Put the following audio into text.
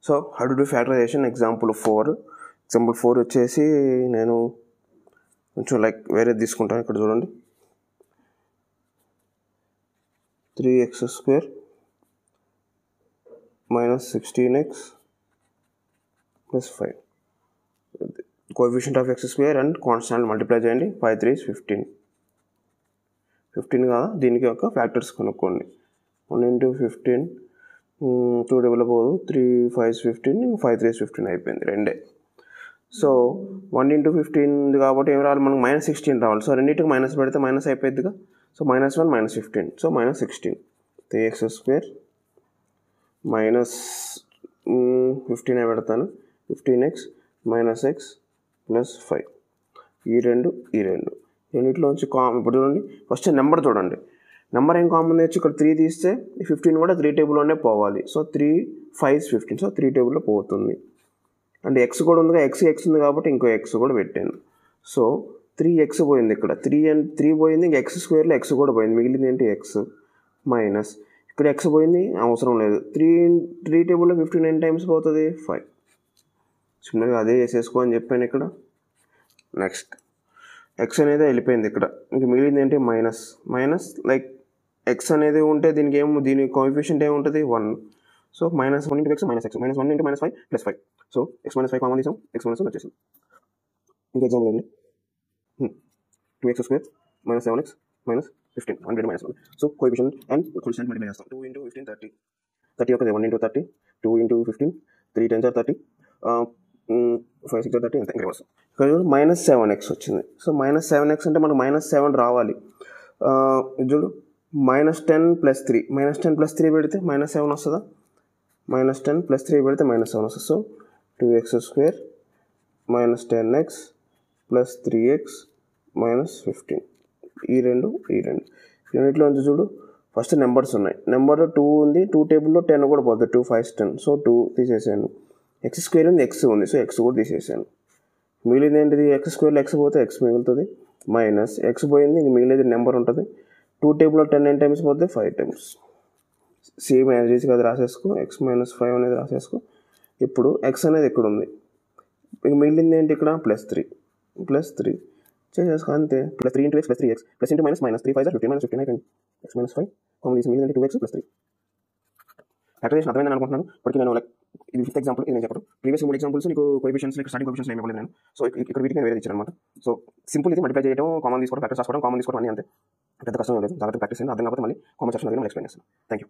So how to do factorization example 4 వచ్చేసి నేను కొంచెం లైక్ వేరే తీసుకుంటాను. ఇక్కడ చూడండి, 3x² minus 16x plus 5 coefficient of x² and constant multiply చేయండి. 5 3 15 కదా, దీనికి ఒక ఫ్యాక్టర్స్ కనుక్కోండి. 1 into 15 2 డబుల్ పోదు, 3 5 15 5 3 15 అయిపోయింది రెండే. సో 1 into 15 కాబట్టి ఏం రావాలి మనకు -16 రావాలి. సో రెండింటికి మైనస్ పెడితే మైనస్ అయిపోయిందిగా. సో -1 -15 సో -16 3x² -15 పెడతాను 15x -x plus 5 ఈ రెండు రెండిట్లోంచి ఇప్పుడు చూడండి, ఫస్ట్ నెంబర్ చూడండి, నెంబర్ ఏం కామన్ తెచ్చి ఇక్కడ 3 తీస్తే 15 కూడా 3 టేబుల్లోనే పోవాలి. సో 3 5 15 సో 3 టేబుల్లో పోతుంది. అంటే ఎక్స్ కూడా ఉందిగా, ఎక్స్ ఉంది కాబట్టి ఇంకో ఎక్స్ కూడా పెట్టాను. సో 3x పోయింది, ఇక్కడ 3 పోయింది, ఇంక x² ఎక్స్ కూడా పోయింది, మిగిలింది ఏంటి ఎక్స్ మైనస్ ఇక్కడ ఎక్స్ పోయింది అవసరం లేదు. 3 టేబుల్లో 15 ఎన్ని టైమ్స్ పోతుంది 5. సిమిలర్గా అదే వేసేసుకో అని చెప్పాను ఇక్కడ. నెక్స్ట్ ఎక్స్ అనేది వెళ్ళిపోయింది ఇక్కడ, ఇంక మిగిలింది ఏంటి మైనస్ లైక్ ఎక్స్ అనేది ఉంటే దీని కోఎఫిషియంట్ ఏముంటుంది 1. So -1 into x -x -1 into -5 plus 5. So x -5 common తీసాం, x -1 వచ్చేసింది. ఇంకా ఎగ్జాంపుల్ అండి, 2x² -7x -15 100 -1. So coefficient and constant multiply చేస్తాం. 2 into 15 30 ఒక 1 into 30 2 into 15 3 10 30 5 6 30 అంతే రివర్స్. ఇక్కడ చూడు -7x వచ్చింది. సో -7x అంటే మనకు -7 రావాలి. చూడు -10 + 3 -10 + 3 పెడితే -7 వస్తుందా, -10 + 3 పెడితే -7 వస్తుంది. So 2x² -10x plus 3x -15 ఈ రెండిట్లో నుంచి చూడు, ఫస్ట్ నెంబర్స్ ఉన్నాయి. నెంబర్ 2 ఉంది, 2 టేబుల్లో 10 కూడా పోతుంది, 2 5 10. సో 2 తీసేసాను. x² ఉంది, x ఉంది, సో x కూడా తీసేసాను. మిగిలింది ఏంటిది, x² x పోతే x మిగులుతుంది, మైనస్ x పోయింది, ఇంక మిగిలింది నెంబర్ ఉంటుంది. 2 టేబుల్లో 10 ఎన్ని టైమ్స్ పోతే 5 టైమ్స్. సేమ్ యాజ్ ఈజ్గా అది రాసేసుకో, x -5 అనేది రాసేసుకో. ఇప్పుడు x అనేది ఇక్కడ ఉంది, ఇంక మిగిలింది ఏంటి ఇక్కడ +3 చేసేసుకో అంతే. +3 into x + 3x + into -3 5 15 -15 అయిపోయింది. x -5 మిగిలింది 2x + 3. ఫ్యాక్టరైజేషన్ అర్థమైందని అనుకుంటున్నాను. ఇప్పటికీ నేను లైక్ ఇది 5th ఎగ్జాంపుల్, ఇది నేను చెప్పడం. ప్రీవియస్ 3 ఎగ్జాంపుల్స్ నీకు కోఎఫిషియంట్స్ లైక్ స్టార్టింగ్ కోఎఫిషియంట్స్ ఏమి ఇవ్వలేదు నేను. సో ఇక్కడ వీటికి నేను వేరే ఇచ్చాను అనమాట. సో సింపుల్ ఇది మల్టిప్లై చేయడం, కామన్ తీసుకోవడం, ఫ్యాక్టర్స్ రాసుకోవడం, కామన్ తీసుకోవడం అన్నీ అంతే, పెద్ద కష్టం లేదు. జాగ్రత్త ప్రాక్టీస్ చేయండి. అర్థం కాకపోతే మళ్ళీ కామెంట్ సెక్షన్లో మళ్ళీ ఎక్స్ప్లెయిన్ చేస్తాను. Thank you.